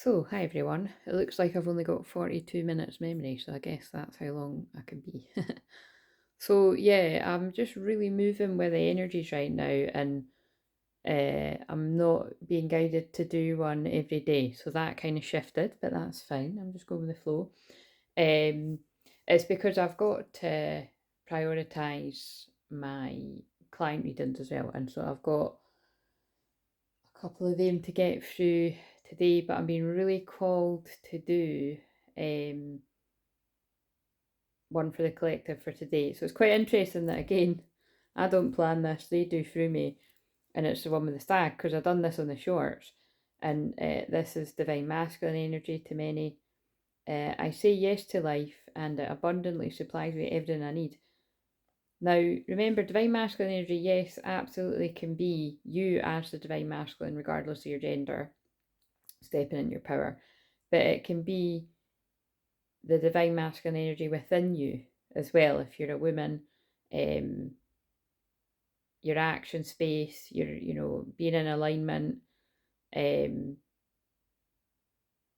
So, hi everyone. It looks like I've only got 42 minutes memory, so I guess that's how long I can be. So, yeah, I'm just really moving with the energies right now, and I'm not being guided to do one every day. So, that kind of shifted, but that's fine. I'm just going with the flow. Um, it's because I've got to prioritize my client readings as well, and so I've got a couple of them to get through today, but I'm being really called to do um, one for the collective for today. So it's quite interesting that, again, I don't plan this, they do through me, and it's the one with the stag, because I've done this on the shorts, and this is divine masculine energy to many. I say yes to life, and it abundantly supplies me everything I need. Now, remember, divine masculine energy, yes, absolutely can be you as the divine masculine, regardless of your gender, stepping in your power, but it can be the divine masculine energy within you as well. If you're a woman, um, your action space, your being in alignment, um,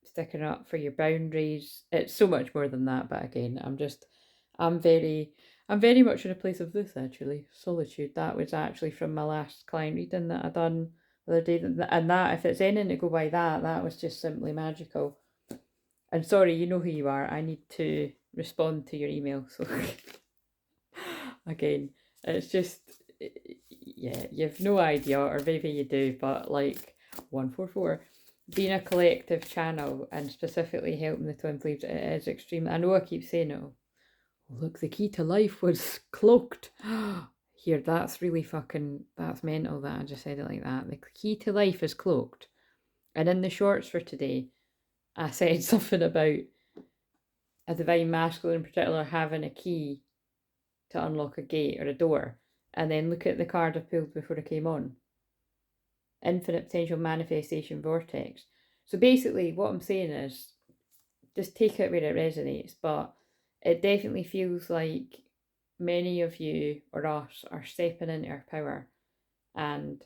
sticking up for your boundaries. It's so much more than that. But again, I'm very, I'm very much in a place of this actually. Solitude. That was actually from my last client reading that I done the other day, and that, if it's anything to go by, that was just simply magical. And sorry, you know who you are. I need to respond to your email. So again, it's just, yeah, you've no idea, or maybe you do, but like 144, being a collective channel and specifically helping the twin flames, it is extreme. I know I keep saying it. Oh, look, the key to life was cloaked. Here, that's really fucking, that's mental that I just said it like that. The key to life is cloaked. And in the shorts for today, I said something about a divine masculine in particular having a key to unlock a gate or a door, and then look at the card I pulled before I came on. Infinite potential manifestation vortex. So basically, what I'm saying is just take it where it resonates, but it definitely feels like many of you or us are stepping into our power and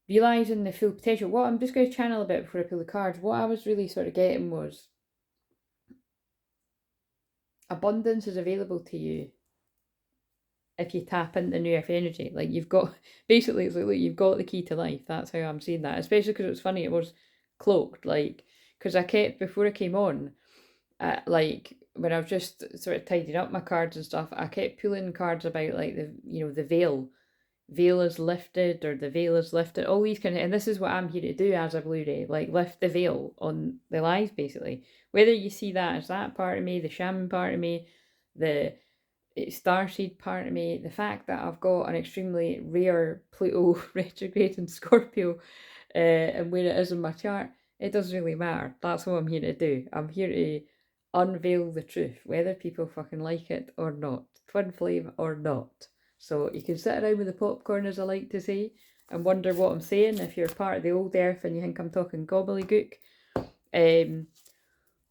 realizing the full potential. What I'm just going to channel a bit before I pull the cards, what I was really sort of getting was abundance is available to you if you tap into new earth energy. Like, you've got, basically it's like, look, you've got the key to life. That's how I'm seeing that, especially because it was funny, it was cloaked, like, because I kept, before I came on, like when I was just sort of tidying up my cards and stuff, I kept pulling cards about like the veil is lifted, or the veil is lifted, all these kind of, and this is what I'm here to do as a Blu-ray, like lift the veil on the lies, basically. Whether you see that as that part of me, the shaman part of me, the starseed part of me, the fact that I've got an extremely rare Pluto retrograde in Scorpio, and where it is in my chart, it doesn't really matter. That's what I'm here to do. I'm here to unveil the truth, whether people fucking like it or not, twin flame or not. So you can sit around with the popcorn, as I like to say, and wonder what I'm saying if you're part of the old earth and you think I'm talking gobbledygook.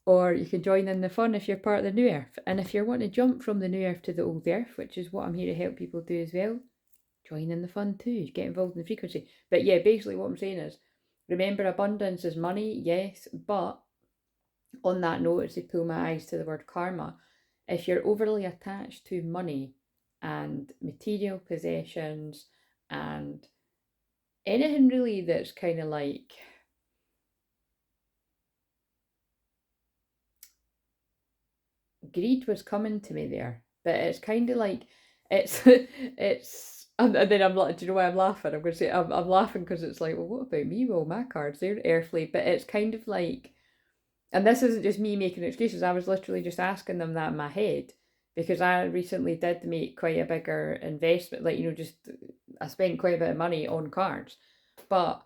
Or you can join in the fun if you're part of the new earth. And if you're wanting to jump from the new earth to the old earth, which is what I'm here to help people do as well, join in the fun too. Get involved in the frequency. But yeah, basically what I'm saying is, remember, abundance is money, yes, but on that note, as I pull my eyes to the word karma, if you're overly attached to money and material possessions and anything really that's kind of like, greed was coming to me there, but it's kind of like, it's it's, and then I'm like, do you know why I'm laughing? I'm going to say I'm laughing because it's like, well, what about me? Well, my cards, they're earthly, but it's kind of like, and this isn't just me making excuses, I was literally just asking them that in my head, because I recently did make quite a bigger investment, like, just, I spent quite a bit of money on cards, but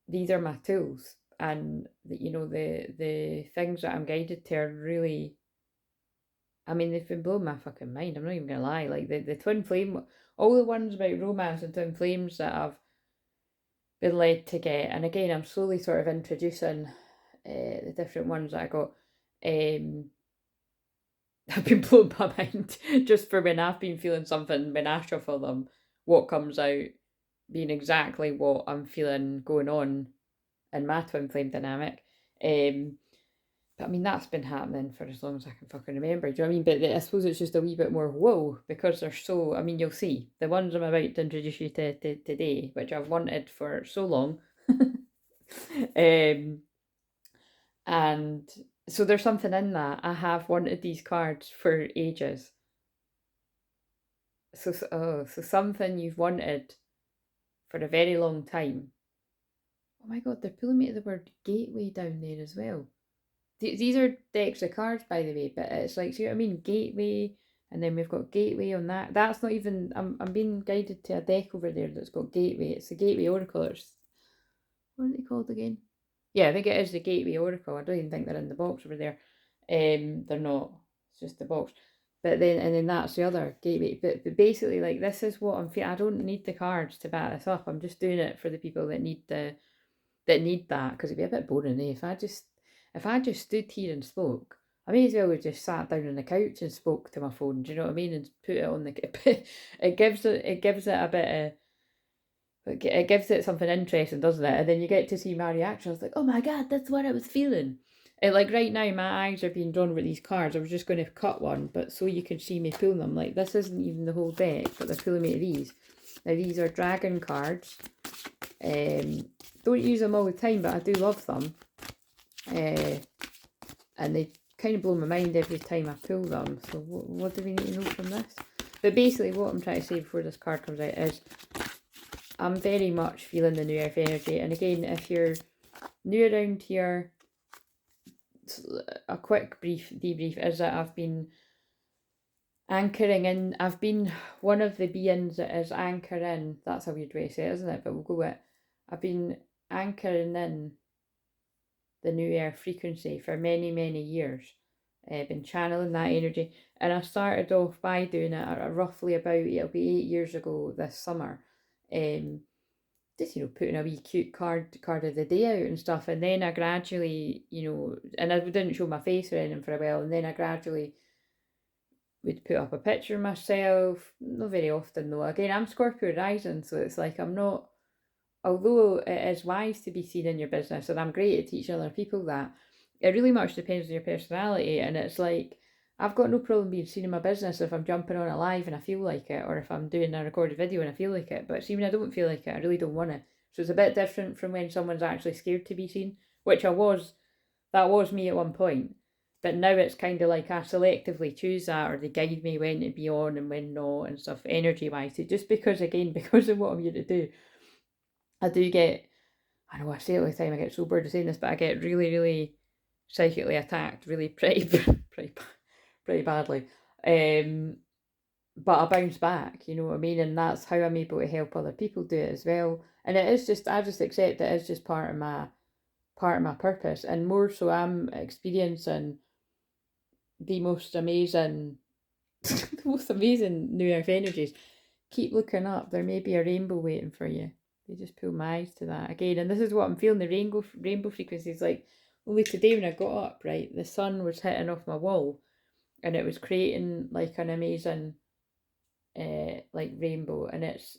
these are my tools, and the things that I'm guided to are really, I mean, they've been blowing my fucking mind. I'm not even gonna lie. Like the twin flame, all the ones about romance and twin flames that I've been led to get, and again, I'm slowly sort of introducing the different ones that I got. Have been blown my mind just for when I've been feeling something, when I shuffle them, what comes out being exactly what I'm feeling going on in my twin flame dynamic. But I mean, that's been happening for as long as I can fucking remember. Do you know what I mean? But I suppose it's just a wee bit more whoa, because they're so, I mean, you'll see the ones I'm about to introduce you to today, which I've wanted for so long. And so there's something in that. I have wanted these cards for ages. So something you've wanted for a very long time. Oh my god, they're pulling me to the word gateway down there as well. These are decks of cards, by the way, but it's like, see what I mean? Gateway, and then we've got gateway on that. That's not even, I'm being guided to a deck over there that's got gateway. It's the gateway oracle. What are they called again? Yeah, I think it is the gateway oracle. I don't even think they're in the box over there. They're not. It's just the box. But then, and then that's the other gateway. But basically, like, this is what I'm feeling. I don't need the cards to back this up. I'm just doing it for the people that need that, because it'd be a bit boring, eh? If I just stood here and spoke, I may as well have just sat down on the couch and spoke to my phone. Do you know what I mean? And put it on the. It gives it a bit of. It gives it something interesting, doesn't it? And then you get to see my reaction. I was like, oh my god, that's what I was feeling. And like right now, my eyes are being drawn with these cards. I was just going to cut one, but so you can see me pulling them. Like, this isn't even the whole deck, but they're pulling me to these. Now, these are dragon cards. Don't use them all the time, but I do love them. And they kind of blow my mind every time I pull them. So what do we need to know from this? But basically, what I'm trying to say before this card comes out is, I'm very much feeling the new earth energy. And again, if you're new around here, a quick brief debrief is that I've been anchoring in. I've been one of the beings that is anchoring. That's a weird way to say it, isn't it? But we'll go with it. I've been anchoring in the new earth frequency for many, many years. I've been channeling that energy. And I started off by doing it at roughly about, it'll be 8 years ago this summer. Just, putting a wee cute card of the day out and stuff. And then I gradually, and I didn't show my face or anything for a while. And then I gradually would put up a picture of myself. Not very often though. Again, I'm Scorpio rising, so it's like I'm not, although it is wise to be seen in your business, and I'm great at teaching other people that, it really much depends on your personality. And it's like, I've got no problem being seen in my business if I'm jumping on it live and I feel like it, or if I'm doing a recorded video and I feel like it. But see, when I don't feel like it, I really don't want to. So it's a bit different from when someone's actually scared to be seen, which that was me at one point. But now it's kind of like I selectively choose that, or they guide me when to be on and when not and stuff, energy-wise. Just because, again, because of what I'm here to do, I do get, I know I say it all the time, I get so bored of saying this, but I get really, really psychically attacked, really pretty badly. But I bounce back, you know what I mean? And that's how I'm able to help other people do it as well. And it is just, I just accept it as just part of my purpose. And more so, I'm experiencing the most amazing new earth energies. Keep looking up, there may be a rainbow waiting for you. They just pull my eyes to that again. And this is what I'm feeling, the rainbow frequencies. Like, only today when I got up, right, the sun was hitting off my wall and it was creating like an amazing like rainbow. And it's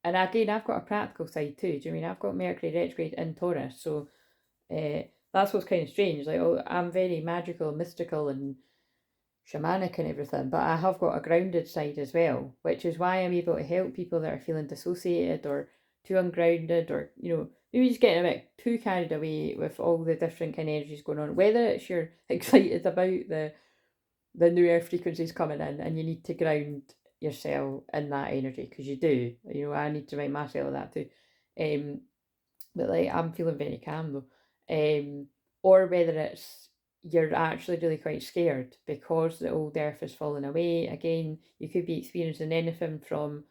and again, I've got a practical side too. Do you mean I've got Mercury retrograde in Taurus? So that's what's kind of strange. Like, oh, I'm very magical, mystical, and shamanic and everything, but I have got a grounded side as well, which is why I'm able to help people that are feeling dissociated or too ungrounded, or maybe just getting a bit too carried away with all the different kind of energies going on. Whether it's you're excited about the new earth frequencies coming in and you need to ground yourself in that energy, because you do. I need to remind myself of that too. But like, I'm feeling very calm though. Or whether it's you're actually really quite scared because the old earth is falling away. Again, you could be experiencing anything from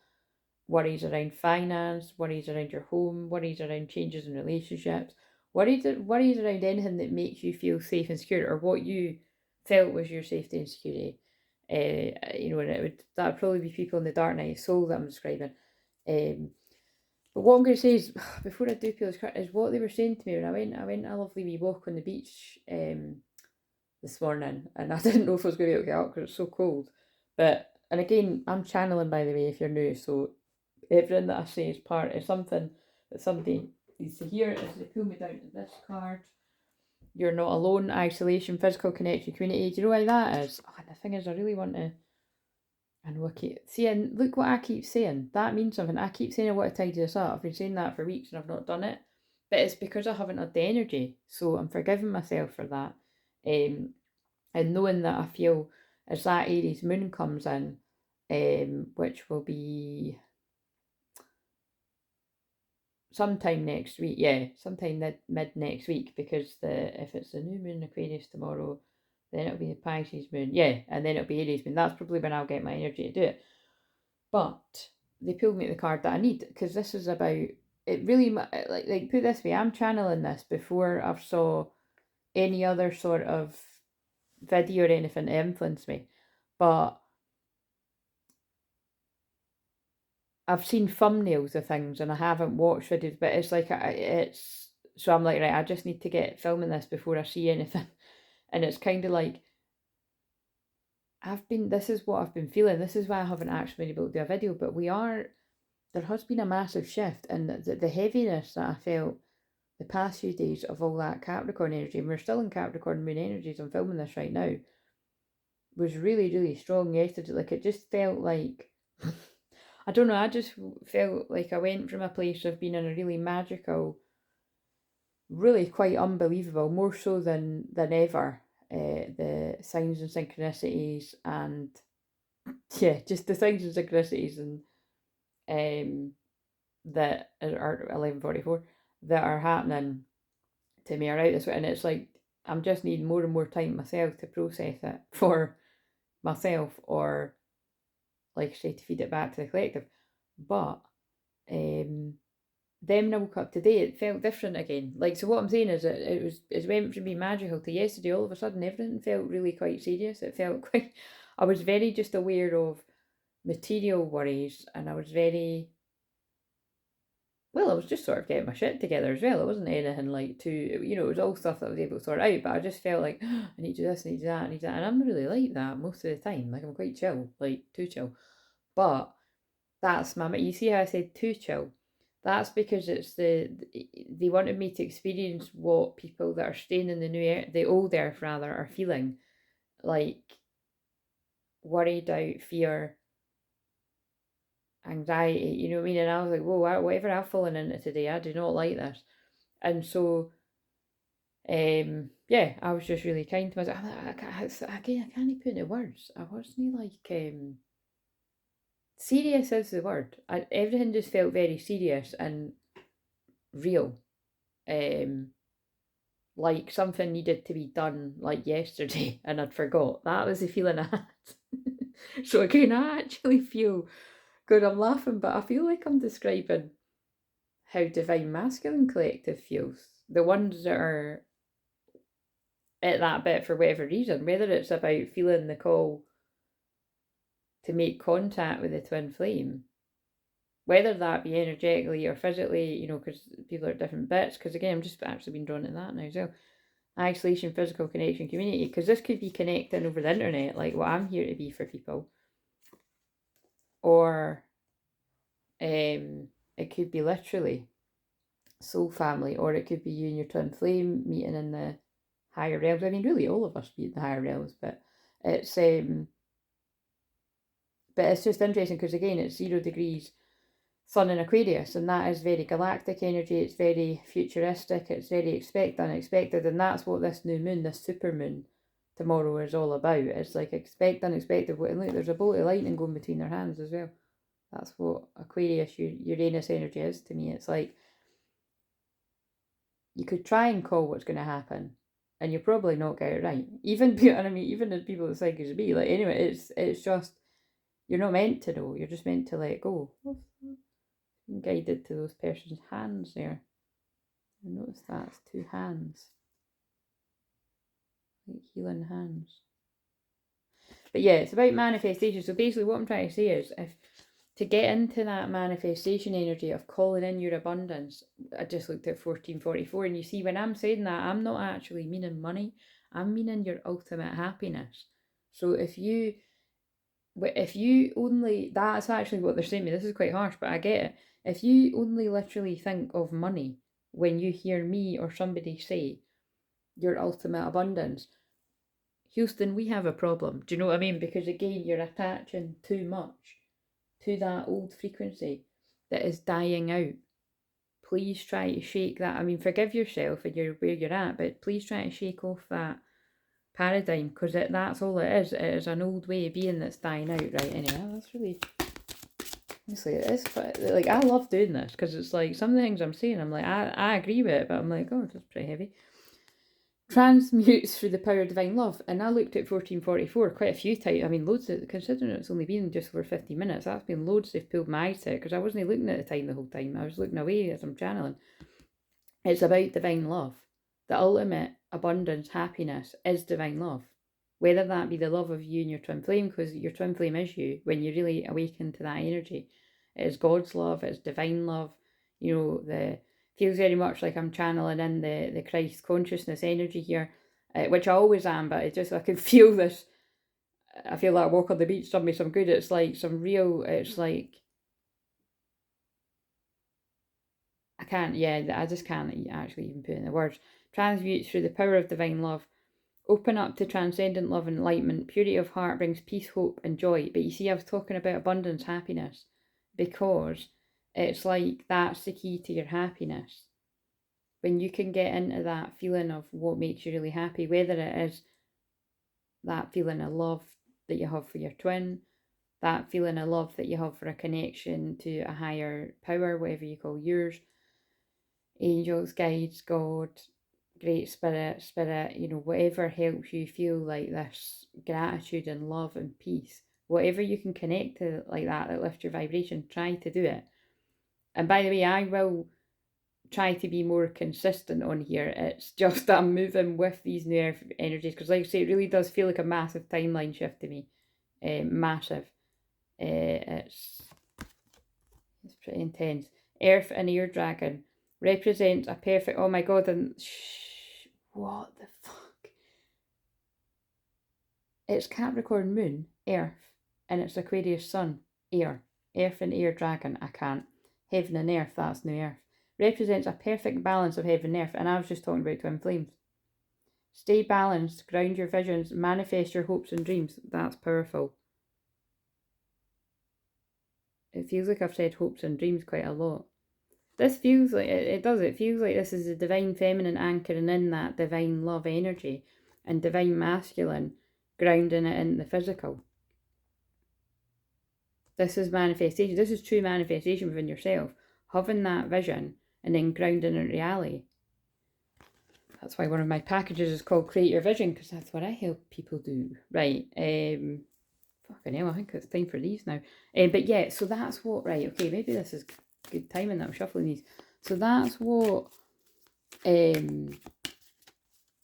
worries around finance, worries around your home, worries around changes in relationships, worries around anything that makes you feel safe and secure, or what you felt was your safety and security. And that would probably be people in the dark night of soul that I'm describing. But what I'm going to say is, before I do feel this, is what they were saying to me when I went a lovely wee walk on the beach this morning, and I didn't know if I was going to be able to get up because it's so cold. And again, I'm channeling, by the way, if you're new, so everything that I say is part of something that somebody So here, as they pull me down to this card, you're not alone, isolation, physical connection, community. Do you know why that is? Oh, the thing is, I really want to. And see, and look what I keep saying. That means something. I keep saying I want to tidy this up. I've been saying that for weeks and I've not done it. But it's because I haven't had the energy. So I'm forgiving myself for that. And knowing that I feel as that Aries moon comes in, which will be sometime next week. Yeah, sometime mid next week, because if it's the new moon Aquarius tomorrow, then it'll be the Pisces moon. Yeah, and then it'll be Aries moon. That's probably when I'll get my energy to do it. But they pulled me the card that I need, because this is about it. Really, like put it this way, I'm channeling this before I've saw any other sort of video or anything to influence me. But I've seen thumbnails of things and I haven't watched videos. But it's like so I'm like, right, I just need to get filming this before I see anything. And it's kind of like this is what I've been feeling. This is why I haven't actually been able to do a video. But there has been a massive shift, and the heaviness that I felt the past few days of all that Capricorn energy, and we're still in Capricorn moon energies, I'm filming this right now, was really, really strong yesterday. Like, it just felt like, I don't know, I just felt like I went from a place of being in a really magical, really quite unbelievable, more so than ever, the signs and synchronicities, and yeah, just the signs and synchronicities, and that are 11:44 that are happening to me are out this way, and it's like I'm just needing more and more time myself to process it for myself, or like I say, to feed it back to the collective. But then when I woke up today, it felt different again. Like, so what I'm saying is that it went from being magical to yesterday, all of a sudden everything felt really quite serious. It felt quite, I was very just aware of material worries, and I was very, well, I was just sort of getting my shit together as well. It wasn't anything like too, it was all stuff that I was able to sort out, but I just felt like, I need to do this, I need to do that, I need that. And I'm not really like that most of the time. Like, I'm quite chill, like too chill. But that's you see how I said too chill? That's because they wanted me to experience what people that are staying in the old earth rather, are feeling. Like, worry, doubt, fear, anxiety, you know what I mean? And I was like, whoa, whatever I've fallen into today, I do not like this. And so, yeah, I was just really kind to myself. I can't put into words. I wasn't like, serious is the word. Everything just felt very serious and real. Like something needed to be done like yesterday and I'd forgot. That was the feeling I had. So again, I actually feel good. I'm laughing, but I feel like I'm describing how Divine Masculine Collective feels. The ones that are at that bit for whatever reason, whether it's about feeling the call to make contact with the twin flame, whether that be energetically or physically, because people are at different bits. Because again, I'm just actually been drawn to that now. So, isolation, physical connection, community. Because this could be connecting over the internet, like what I'm here to be for people. Or it could be literally soul family, or it could be you and your twin flame meeting in the higher realms. I mean, really, all of us meet in the higher realms, but it's just interesting because again, it's 0 degrees Sun in Aquarius, and that is very galactic energy. It's very futuristic. It's very expect unexpected, and that's what this new moon, this super moon tomorrow, is all about. It's like expect unexpected. And look, there's a bolt of lightning going between their hands as well. That's what Aquarius, Uranus energy is to me. It's like you could try and call what's going to happen, and you'll probably not get it right. Even the people that psychics be like, anyway, it's just you're not meant to know. You're just meant to let go. I'm guided to those person's hands there. I notice that's 2 hands, like healing hands. But yeah, it's about manifestation. So basically, what I'm trying to say is, if to get into that manifestation energy of calling in your abundance, I just looked at 1444, and you see, when I'm saying that, I'm not actually meaning money. I'm meaning your ultimate happiness. So if you only, that's actually what they're saying to me. This is quite harsh, but I get it. If you only literally think of money when you hear me or somebody say your ultimate abundance, Houston, we have a problem. Do you know what I mean? Because again, you're attaching too much to that old frequency that is dying out. Please try to shake that. I mean, forgive yourself and you're where you're at, but please try to shake off that paradigm, because that's all it is. It is an old way of being that's dying out, right? Anyway, that's really, honestly, it is, like, I love doing this, because it's like, some of the things I'm saying, I'm like, I agree with it, but I'm like, oh, that's pretty heavy. Transmutes through the power of divine love. And I looked at 1444 quite a few times. I mean, loads of, considering it's only been just over 50 minutes, that's been loads they've pulled my eyes to it, because I wasn't looking at the time the whole time. I was looking away as I'm channeling. It's about divine love. The ultimate abundance, happiness is divine love. Whether that be the love of you and your twin flame, because your twin flame is you, when you really awaken to that energy. It is God's love, it's divine love. You know, the feels very much like I'm channeling in the Christ consciousness energy here, which I always am, but it just, I can feel this. I feel like a walk on the beach done me some good. It's like some real, it's like, I just can't actually even put in the words. Transmutes through the power of divine love. Open up to transcendent love and enlightenment. Purity of heart brings peace, hope, and joy. But you see, I was talking about abundance, happiness, because it's like that's the key to your happiness. When you can get into that feeling of what makes you really happy, whether it is that feeling of love that you have for your twin, that feeling of love that you have for a connection to a higher power, whatever you call yours, angels, guides, God, great spirit, you know, whatever helps you feel like this gratitude and love and peace, whatever you can connect to like that lifts your vibration, try to do it. And by the way, I will try to be more consistent on here. It's just that I'm moving with these new energies, because like I say, it really does feel like a massive timeline shift to me. Massive. It's pretty intense. Earth and Air Dragon represents a perfect, oh my god, and what the fuck? It's Capricorn Moon, Earth, and it's Aquarius Sun, Air. Earth and Air Dragon, I can't. Heaven and Earth, that's New Earth. Represents a perfect balance of heaven and earth, and I was just talking about twin flames. Stay balanced, ground your visions, manifest your hopes and dreams. That's powerful. It feels like I've said hopes and dreams quite a lot. This feels like, it does, it feels like this is the divine feminine anchoring in that divine love energy, and divine masculine grounding it in the physical. This is manifestation. This is true manifestation within yourself. Having that vision and then grounding in reality. That's why one of my packages is called Create Your Vision, because that's what I help people do. Right. Fucking hell, I think it's time for these now. But yeah, so that's what, right, okay, maybe this is good timing that I'm shuffling these. So that's what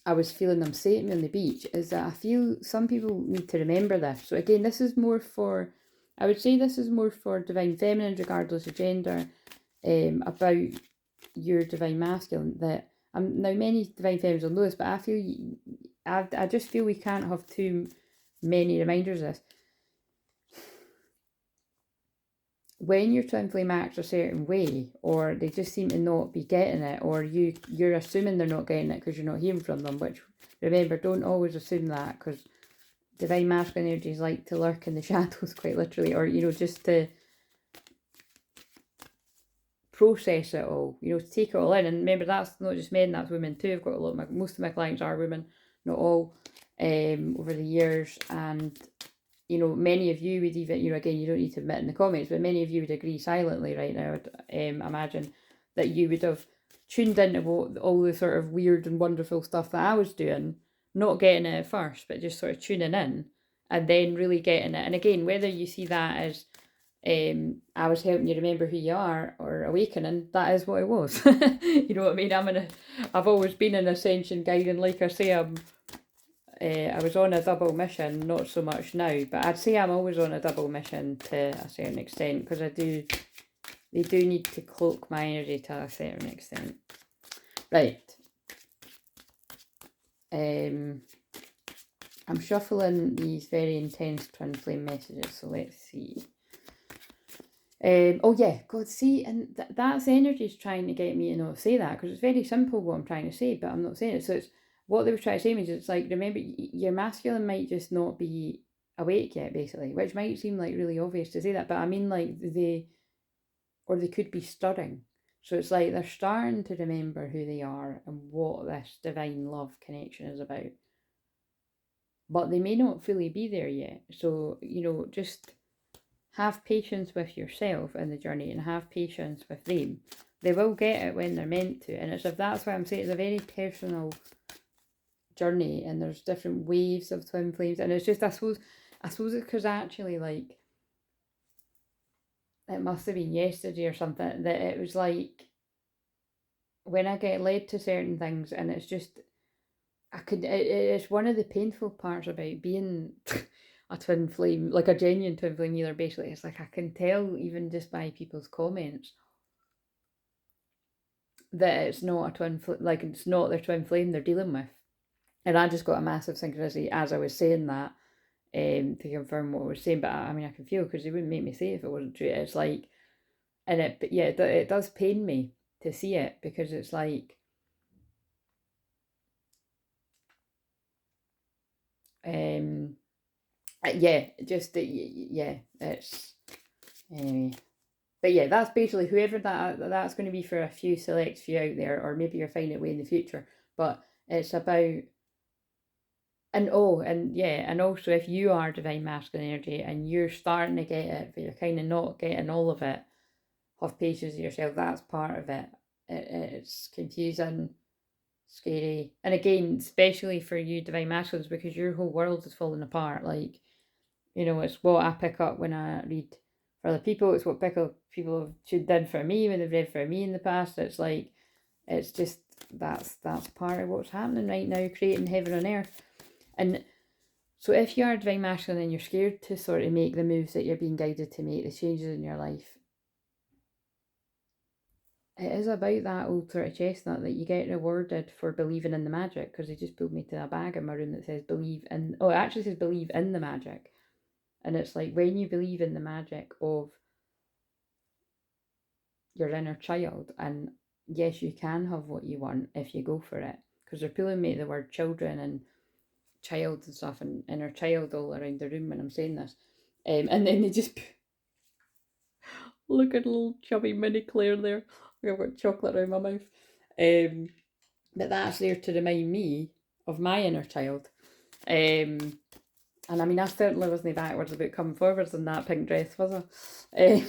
I was feeling them say to me on the beach, is that I feel some people need to remember this. So again, this is more for, I would say this is more for divine feminine, regardless of gender, about your divine masculine. That now many divine feminines will know this, but I feel, I just feel we can't have too many reminders of this. When your twin flame acts a certain way, or they just seem to not be getting it, or you're assuming they're not getting it because you're not hearing from them, which, remember, don't always assume that, because divine masculine energies like to lurk in the shadows, quite literally, or, you know, just to process it all, you know, to take it all in. And remember, that's not just men, that's women too. I've got a lot of most of my clients are women, not all, over the years. And you know, many of you would even, you know, again, you don't need to admit in the comments, but many of you would agree silently right now, imagine, that you would have tuned into all the sort of weird and wonderful stuff that I was doing, not getting it at first, but just sort of tuning in, and then really getting it. And again, whether you see that as I was helping you remember who you are, or awakening, that is what it was. You know what I mean? I've always been an ascension guide, and like I say, I was on a double mission, not so much now, but I'd say I'm always on a double mission to a certain extent, because they do need to cloak my energy to a certain extent. Right. I'm shuffling these very intense twin flame messages, so let's see. Oh yeah, God, see, and that's energy's trying to get me to not say that, because it's very simple what I'm trying to say, but I'm not saying it. So it's what they were trying to say is, it's like, remember, your masculine might just not be awake yet, basically, which might seem like really obvious to say that, but I mean, like, they could be stirring. So it's like they're starting to remember who they are and what this divine love connection is about, but they may not fully be there yet. So, just have patience with yourself in the journey and have patience with them. They will get it when they're meant to. And that's why I'm saying it's a very personal journey, and there's different waves of twin flames. And it's just, I suppose it's because actually, like, it must have been yesterday or something, that it was like, when I get led to certain things, and it's just, it's one of the painful parts about being a twin flame, like a genuine twin flame healer, basically. It's like, I can tell, even just by people's comments, that it's not a twin flame, like, it's not their twin flame they're dealing with. And I just got a massive synchronicity as I was saying that, to confirm what I was saying. But I mean, I can feel, because they wouldn't make me say it if it wasn't true. It's like, and it does pain me to see it, because it's like, yeah, just yeah, it's anyway. But yeah, that's basically whoever that's going to be for a few select few out there, or maybe you're finding it way in the future. But it's about, and also, if you are divine masculine energy and you're starting to get it, but you're kind of not getting all of it, have patience with yourself. That's part of it. It's confusing, scary, and again, especially for you divine masculines, because your whole world is falling apart. Like, it's what I pick up when I read for other people. It's what people have tuned in for me when they've read for me in the past. It's like, it's just, that's part of what's happening right now, creating heaven on earth. And so if you are divine masculine and you're scared to sort of make the moves that you're being guided to make, the changes in your life, it is about that old sort of chestnut that you get rewarded for believing in the magic, because they just pulled me to a bag in my room that says believe in, it actually says believe in the magic. And it's like, when you believe in the magic of your inner child, and yes, you can have what you want if you go for it, because they're pulling me the word children and child and stuff, and inner child all around the room when I'm saying this. And then they just look at a little chubby mini Claire there. I've got chocolate around my mouth. But that's there to remind me of my inner child. And I mean, I certainly wasn't backwards about coming forwards in that pink dress, was I?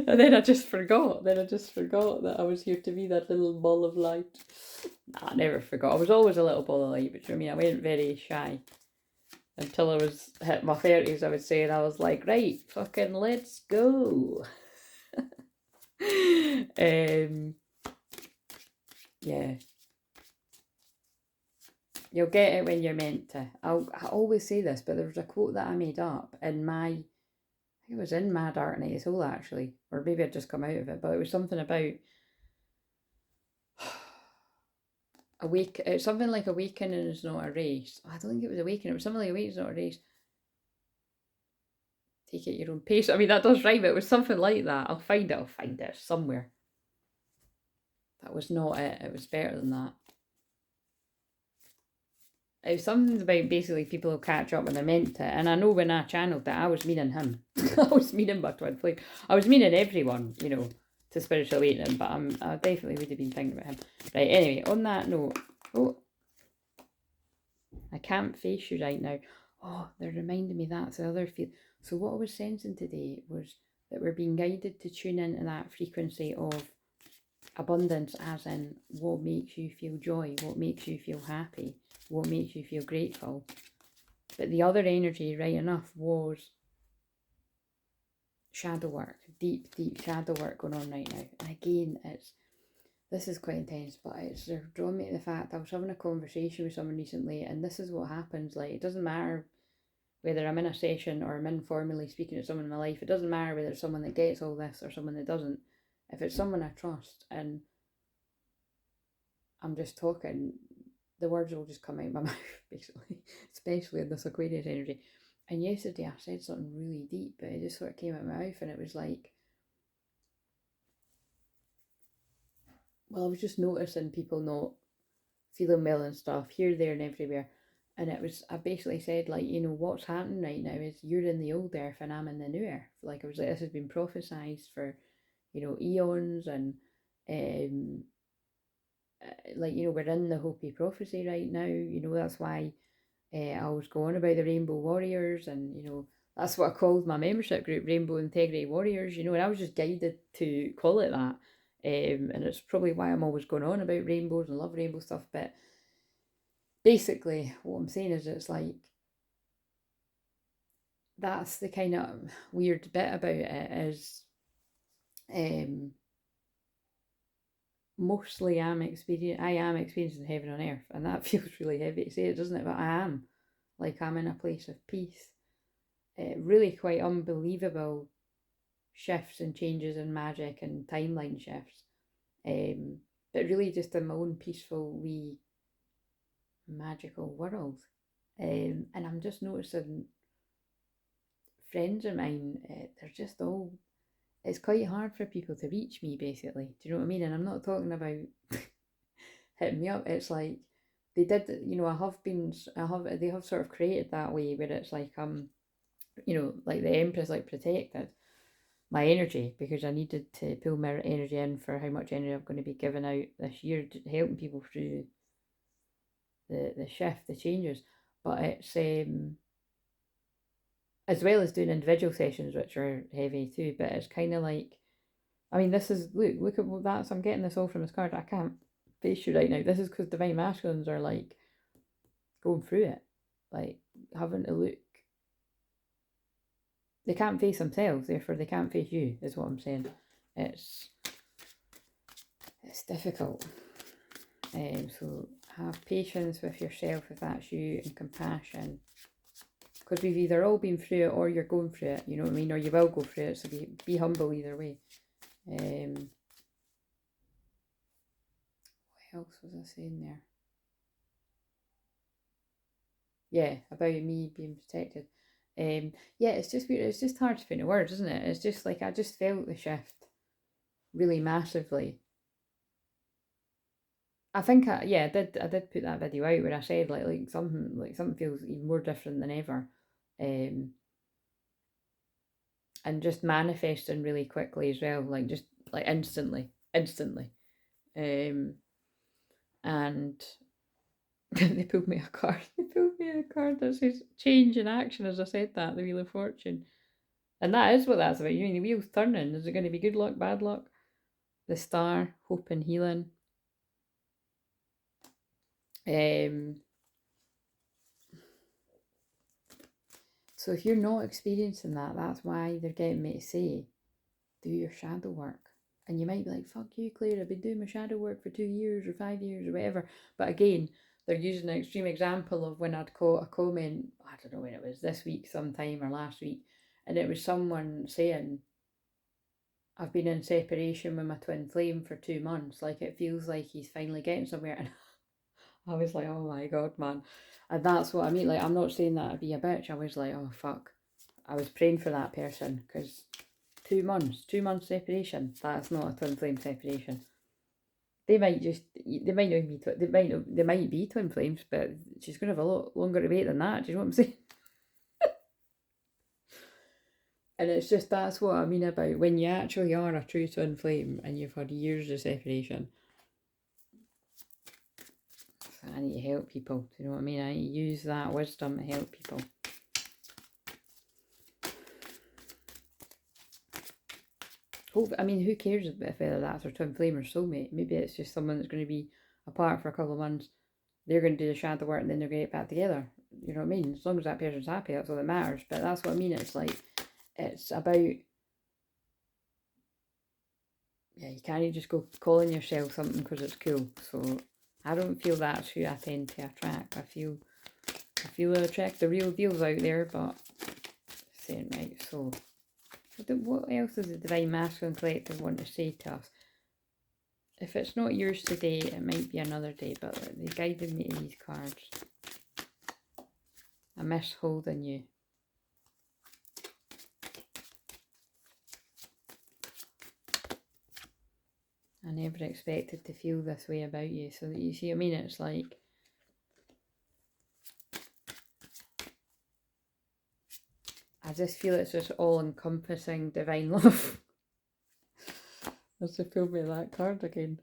And then I just forgot. That I was here to be that little ball of light. Nah, I never forgot. I was always a little ball of light, but I mean, I went very shy until I was hit my 30s, I would say, and I was like, right, fucking let's go. Yeah. You'll get it when you're meant to. I always say this, but there was a quote that I made up in I think it was in my Dark Night of the Soul, actually, or maybe I'd just come out of it, but it was something about it's something like awakening is not a race. I don't think it was awakening. It was something like awakening is not a race. Take it at your own pace. I mean, that does rhyme. It was something like that. I'll find it somewhere. That was not it. It was better than that. It was something about basically people will catch up when they're meant to. And I know when I channeled that, I was meaning him. I was meaning my twin flame. I was meaning everyone, to spiritual awakening, but I definitely would have been thinking about him. Right, anyway, on that note, I can't face you right now. Oh, they're reminding me that's the other feel. So what I was sensing today was that we're being guided to tune into that frequency of abundance, as in what makes you feel joy, what makes you feel happy, what makes you feel grateful. But the other energy, right enough, was shadow work, deep shadow work going on right now. And again, this is quite intense, but they're drawing me to the fact I was having a conversation with someone recently, and this is what happens. Like, it doesn't matter whether I'm in a session or I'm informally speaking to someone in my life. It doesn't matter whether it's someone that gets all this or someone that doesn't. If it's someone I trust and I'm just talking, the words will just come out of my mouth, basically, especially in this Aquarius energy. And yesterday I said something really deep, but it just sort of came out of my mouth, and it was like, well, I was just noticing people not feeling well and stuff here, there, and everywhere. And I basically said, like, you know, what's happening right now is you're in the old earth and I'm in the new earth. Like, I was like, this has been prophesied for, you know, eons, and like, you know, we're in the Hopi prophecy right now. You know, that's why I always go on about the Rainbow Warriors, and, you know, that's what I called my membership group, Rainbow Integrity Warriors, you know, and I was just guided to call it that. And it's probably why I'm always going on about rainbows and love rainbow stuff. But basically, what I'm saying is, it's like, that's the kind of weird bit about it is, mostly I am experiencing heaven on earth, and that feels really heavy to say it, doesn't it? But I am. Like, I'm in a place of peace. Really quite unbelievable shifts and changes and magic and timeline shifts. But really just in my own peaceful, wee, magical world. And I'm just noticing friends of mine, they're just all, it's quite hard for people to reach me, basically. Do you know what I mean? And I'm not talking about hitting me up. It's like, they did, you know, they have sort of created that way where it's like, you know, like the Empress, like, protected my energy because I needed to pull my energy in for how much energy I'm going to be giving out this year, helping people through the shift, the changes. But it's as well as doing individual sessions, which are heavy too. But it's kind of like, I mean, this is, look at what that's, I'm getting this all from this card. I can't face you right now. This is because divine masculines are like going through it, like having to look. They can't face themselves, therefore they can't face you, is what I'm saying. It's difficult. So have patience with yourself if that's you, and compassion. Because we've either all been through it or you're going through it, you know what I mean? Or you will go through it, so be humble either way. What else was I saying there? Yeah, about me being protected. Yeah, it's just weird. It's just hard to put into words, isn't it? It's just like, I just felt the shift really massively. I think I did put that video out where I said like something feels even more different than ever, and just manifesting really quickly as well, like just like instantly, and they pulled me a card. They pulled me a card that says change in action. As I said that, the Wheel of Fortune, and that is what that's about. You mean the wheel's turning? Is it going to be good luck, bad luck? The Star, hope and healing. So if you're not experiencing that, that's why they're getting me to say, do your shadow work. And you might be like, fuck you, Claire, I've been doing my shadow work for 2 years or 5 years or whatever. But again, they're using an extreme example of when I'd caught a comment, I don't know when it was, this week sometime or last week, and it was someone saying, I've been in separation with my twin flame for 2 months. Like, it feels like he's finally getting somewhere. And I was like, oh my God, man. And that's what I mean. Like, I'm not saying that to be a bitch. I was like, oh, fuck. I was praying for that person because 2 months separation. That's not a twin flame separation. They might not be, they might be twin flames, but she's going to have a lot longer to wait than that. Do you know what I'm saying? And it's just, that's what I mean about when you actually are a true twin flame and you've had years of separation. I need to help people, do you know what I mean? I need to use that wisdom to help people. I mean, who cares whether that's their twin flame or soulmate? Maybe it's just someone that's going to be apart for a couple of months. They're going to do the shadow work and then they're going to get back together. You know what I mean? As long as that person's happy, that's all that matters. But that's what I mean. It's like, it's about, yeah, you can't just go calling yourself something because it's cool. So I don't feel that's who I tend to attract. I feel I attract the real deals out there, but saying right, so what else does the Divine Masculine Collective want to say to us? If it's not yours today, it might be another day, but they guided me to these cards. I miss holding you. I never expected to feel this way about you. So that you see what I mean? It's like, I just feel it's just all-encompassing divine love. Let's just pull me that card again.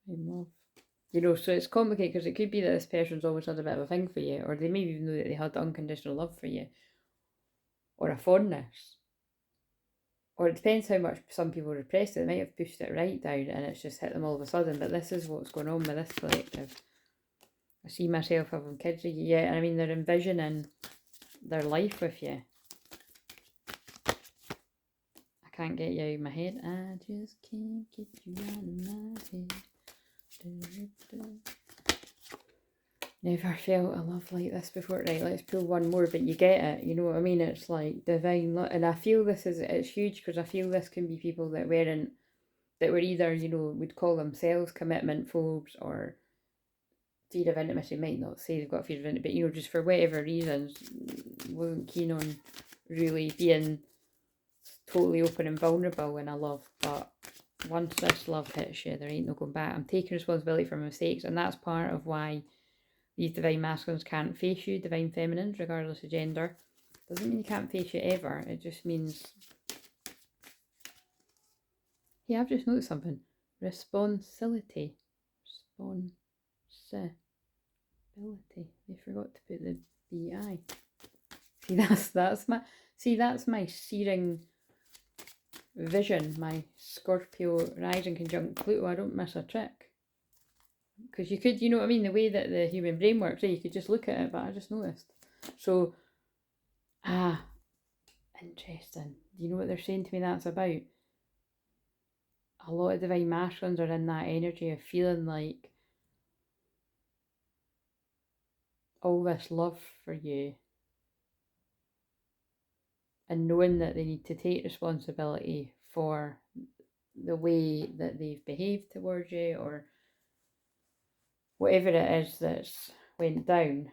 Divine love. You know, so it's complicated because it could be that this person's always had a bit of a thing for you, or they maybe even know that they had unconditional love for you, or a fondness. Or it depends how much some people repress it. They might have pushed it right down and it's just hit them all of a sudden. But this is what's going on with this collective. I see myself having kids with you. Yeah, and I mean, they're envisioning their life with you. I can't get you out of my head. I just can't get you out of my head. Never felt a love like this before. Right, let's pull one more, but you get it. You know what I mean? It's like divine love. And I feel this is, it's huge because I feel this can be people that weren't, that were either, you know, would call themselves commitment phobes or fear of intimacy. Might not say they've got fear of intimacy, but, you know, just for whatever reasons, wasn't keen on really being totally open and vulnerable in a love. But once this love hits you, there ain't no going back. I'm taking responsibility for my mistakes, and that's part of why these divine masculines can't face you, divine feminines, regardless of gender. Doesn't mean you can't face you ever. It just means... Yeah, I've just noticed something. Responsibility. Responsibility. They forgot to put the BI. See, that's my searing vision, my Scorpio rising conjunct Pluto. I don't miss a trick. Because you could, you know what I mean, the way that the human brain works, you could just look at it, but I just noticed. So, interesting. Do you know what they're saying to me that's about? A lot of divine masculines are in that energy of feeling like all this love for you and knowing that they need to take responsibility for the way that they've behaved towards you or whatever it is that's went down.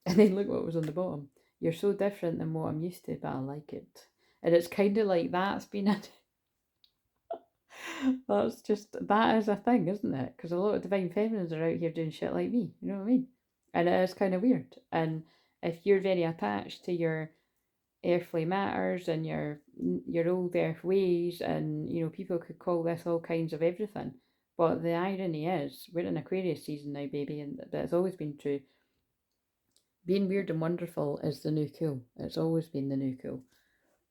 And then look what was on the bottom. You're so different than what I'm used to, but I like it. And it's kind of like that's been a... That's just, that is a thing, isn't it? Because a lot of divine feminines are out here doing shit like me, you know what I mean? And it is kind of weird. And if you're very attached to your earthly matters and your old earth ways, and, you know, people could call this all kinds of everything. But the irony is, we're in Aquarius season now, baby, and that's always been true. Being weird and wonderful is the new cool. It's always been the new cool.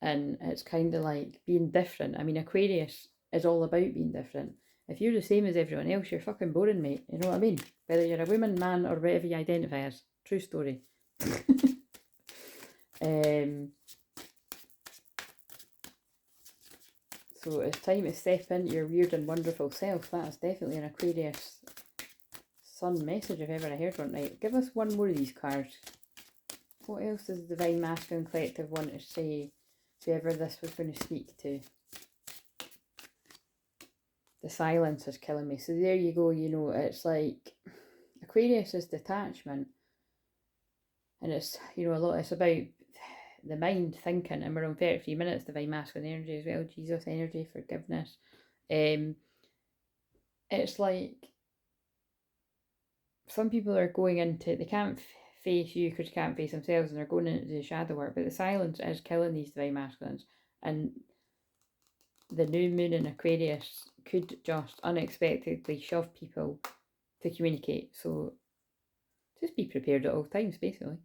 And it's kind of like being different. I mean, Aquarius is all about being different. If you're the same as everyone else, you're fucking boring, mate. You know what I mean? Whether you're a woman, man, or whatever you identify as. True story. So it's time to step into your weird and wonderful self. That is definitely an Aquarius sun message if ever I heard one. Right, give us one more of these cards. What else does the Divine Masculine Collective want to say? Whoever this was going to speak to. The silence is killing me. So there you go, you know, it's like Aquarius is detachment. And it's, you know, a lot, it's about the mind thinking, and we're on 33 minutes, divine masculine energy as well, Jesus energy, forgiveness. It's like some people are going into, they can't face you because you can't face themselves, and they're going into the shadow work, but the silence is killing these divine masculines. And the new moon in Aquarius could just unexpectedly shove people to communicate. So just be prepared at all times, basically.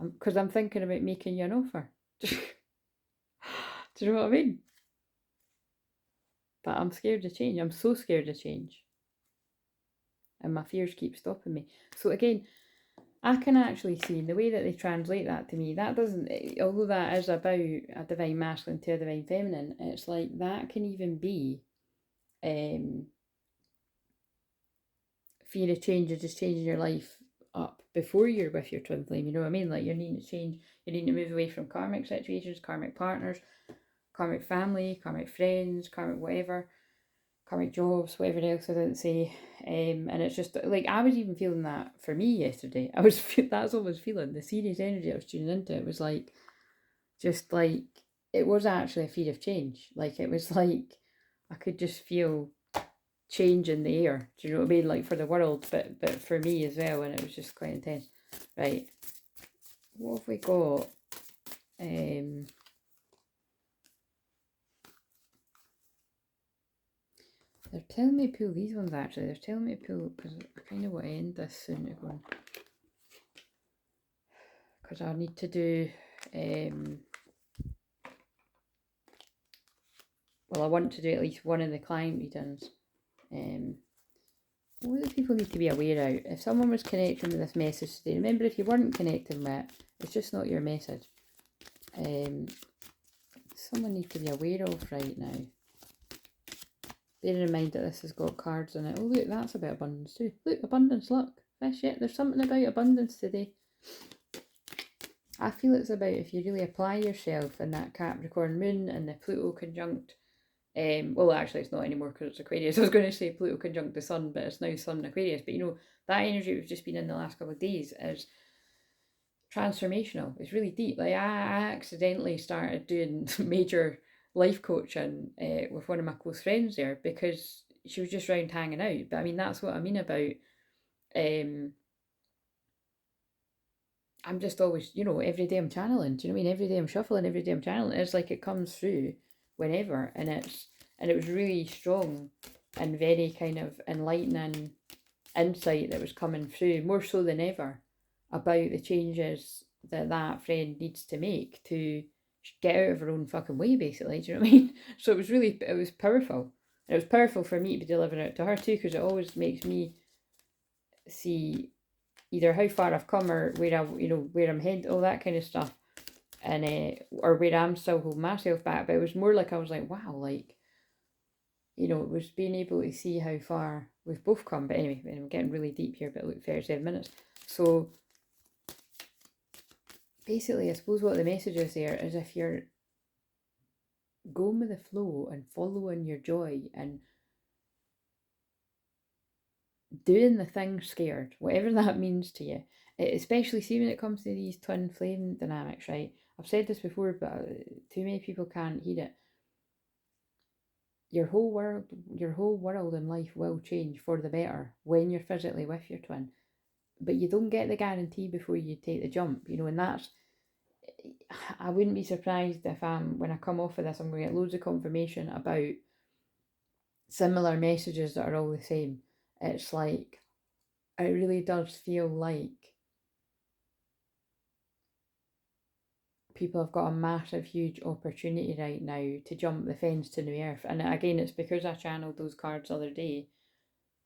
Because I'm thinking about making you an offer. Do you know what I mean? But I'm scared of change. I'm so scared of change. And my fears keep stopping me. So again, I can actually see in the way that they translate that to me, that doesn't, although that is about a divine masculine to a divine feminine, it's like that can even be fear of change, or just changing your life up before you're with your twin flame, you know what I mean? Like you're needing to change, you need to move away from karmic situations, karmic partners, karmic family, karmic friends, karmic whatever, karmic jobs, whatever else I didn't say. And it's just like, I was even feeling that for me yesterday. That's what I was feeling. The serious energy I was tuning into, it was like, just like, it was actually a fear of change. Like, it was like, I could just feel change in the air. Do you know what I mean? Like for the world, but for me as well, and it was just quite intense. Right. What have we got? They're telling me to pull these ones actually. They're telling me to pull, because I kind of want to end this soon to go. Because I need to do, well, I want to do at least one of the client readings. What do people need to be aware of? If someone was connecting with this message today, remember if you weren't connecting with it, it's just not your message. Someone needs to be aware of right now. Bearing in mind that this has got cards in it. Oh look, that's about abundance too. Look, abundance, look. Fish, yeah, there's something about abundance today. I feel it's about if you really apply yourself in that Capricorn moon and the Pluto conjunct. Well, actually, it's not anymore because it's Aquarius. I was going to say Pluto conjunct the Sun, but it's now Sun Aquarius. But you know, that energy we've just been in the last couple of days is transformational. It's really deep. Like I accidentally started doing major life coaching with one of my close friends there because she was just round hanging out. But I mean, that's what I mean about I'm just always, you know, every day I'm channeling. Do you know what I mean? Every day I'm shuffling, every day I'm channeling. It's like it comes through whenever, and it was really strong and very kind of enlightening insight that was coming through, more so than ever, about the changes that friend needs to make to get out of her own fucking way, basically. Do you know what I mean? So it was powerful. And it was powerful for me to be delivering it to her too, because it always makes me see either how far I've come or where where I'm headed, all that kind of stuff, and or where I'm still holding myself back. But it was more like I was like, wow, like, you know, it was being able to see how far we've both come. But anyway, I'm getting really deep here, but look, 37 minutes. So basically, I suppose what the message is there is if you're going with the flow and following your joy and doing the thing scared, whatever that means to you, especially see when it comes to these twin flame dynamics, right? I've said this before, but too many people can't hear it. Your whole world and life will change for the better when you're physically with your twin, but you don't get the guarantee before you take the jump, you know. And that's, I wouldn't be surprised if when I come off of this, I'm going to get loads of confirmation about similar messages that are all the same. It's like, it really does feel like people have got a massive, huge opportunity right now to jump the fence to new earth. And again, it's because I channeled those cards the other day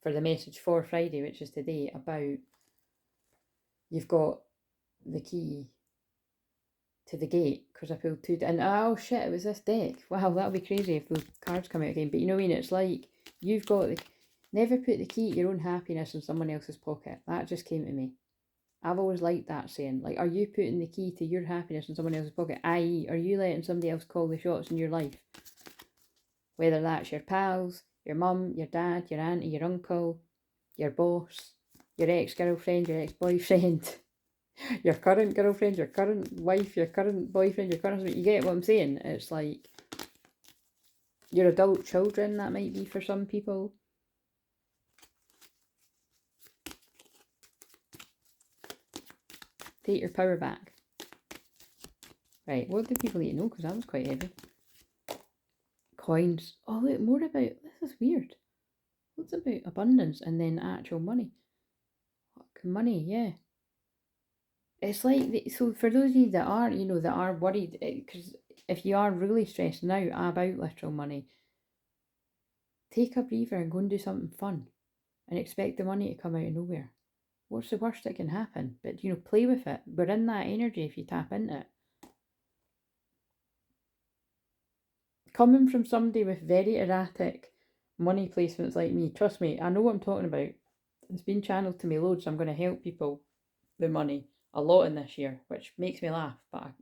for the message for Friday, which is today, about you've got the key to the gate, because I pulled two, and oh shit, it was this deck. Wow, that would be crazy if those cards come out again. But you know what I mean? It's like, you've got never put the key to your own happiness in someone else's pocket. That just came to me. I've always liked that saying. Like, are you putting the key to your happiness in someone else's pocket? I.e., are you letting somebody else call the shots in your life? Whether that's your pals, your mum, your dad, your auntie, your uncle, your boss, your ex-girlfriend, your ex-boyfriend, your current girlfriend, your current wife, your current boyfriend, your current husband. You get what I'm saying? It's like your adult children, that might be for some people. Take your power back. Right, what do people need to know? Because that was quite heavy. Coins. Oh, look, more about, this is weird. What's about abundance and then actual money? Money, yeah. It's like, so for those of you that are, you know, that are worried, because if you are really stressing out about literal money, take a breather and go and do something fun and expect the money to come out of nowhere. What's the worst that can happen? But, you know, play with it. We're in that energy if you tap into it. Coming from somebody with very erratic money placements like me, trust me, I know what I'm talking about. It's been channeled to me loads. I'm going to help people with money a lot in this year, which makes me laugh, but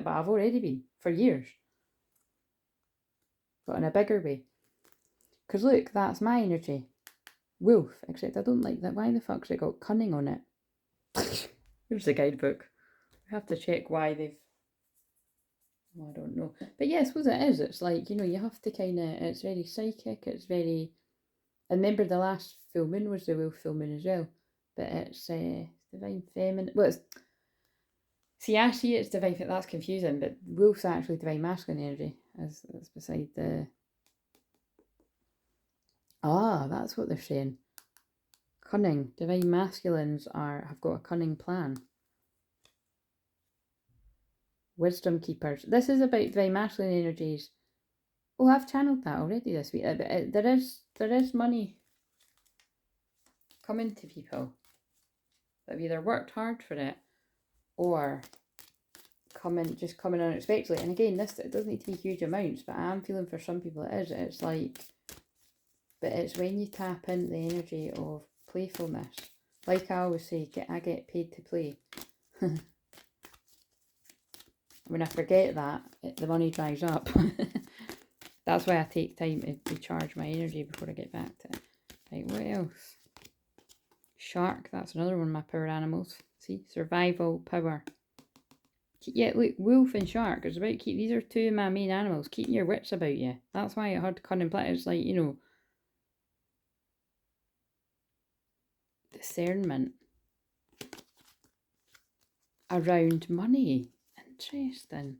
I've already been for years, but in a bigger way. Because look, that's my energy. Wolf, except I don't like that. Why the fuck's it got cunning on it? Here's the guidebook. We have to check why I don't know. But yeah, I suppose it is. It's like, you know, you have to kind of, it's very psychic, it's very, and remember the last full moon was the wolf full moon as well. But it's divine feminine. Well, it's, see, I see it's divine, that's confusing, but wolf's actually divine masculine energy, as beside the, that's what they're saying. Cunning. Divine masculines have got a cunning plan. Wisdom keepers. This is about divine masculine energies. Oh, I've channeled that already this week. There is money coming to people that have either worked hard for it or just coming unexpectedly. And again, it doesn't need to be huge amounts, but I am feeling for some people it is. It's like, but it's when you tap into the energy of playfulness. Like I always say, I get paid to play. When I forget that, the money dries up. That's why I take time to recharge my energy before I get back to it. Right, what else? Shark, that's another one of my power animals. See, survival, power. Yeah, look, wolf and shark. It's about these are two of my main animals. Keeping your wits about you. That's why I had to contemplate. It's like, you know, discernment around money. Interesting.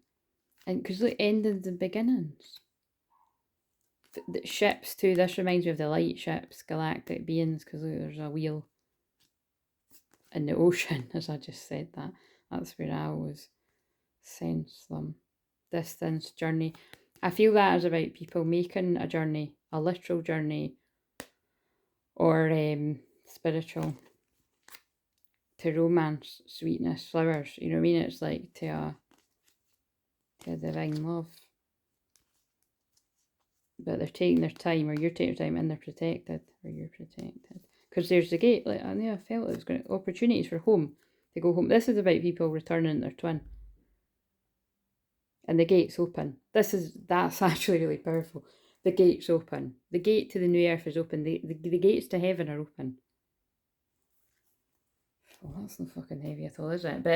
And because look, endings and beginnings. The ships too. This reminds me of the light ships, galactic beings, because look, there's a wheel in the ocean, as I just said that. That's where I always sense them. Distance, journey. I feel that is about people making a journey, a literal journey, or spiritual, to romance, sweetness, flowers. You know what I mean? It's like to a divine love. But they're taking their time, or you're taking your time, and they're protected, or you're protected. Because there's the gate. Like I knew, I felt it was going to opportunities for home, to go home. This is about people returning their twin. And the gate's open. That's actually really powerful. The gate's open. The gate to the new earth is open. The gates to heaven are open. Oh, that's not fucking heavy at all, is it? But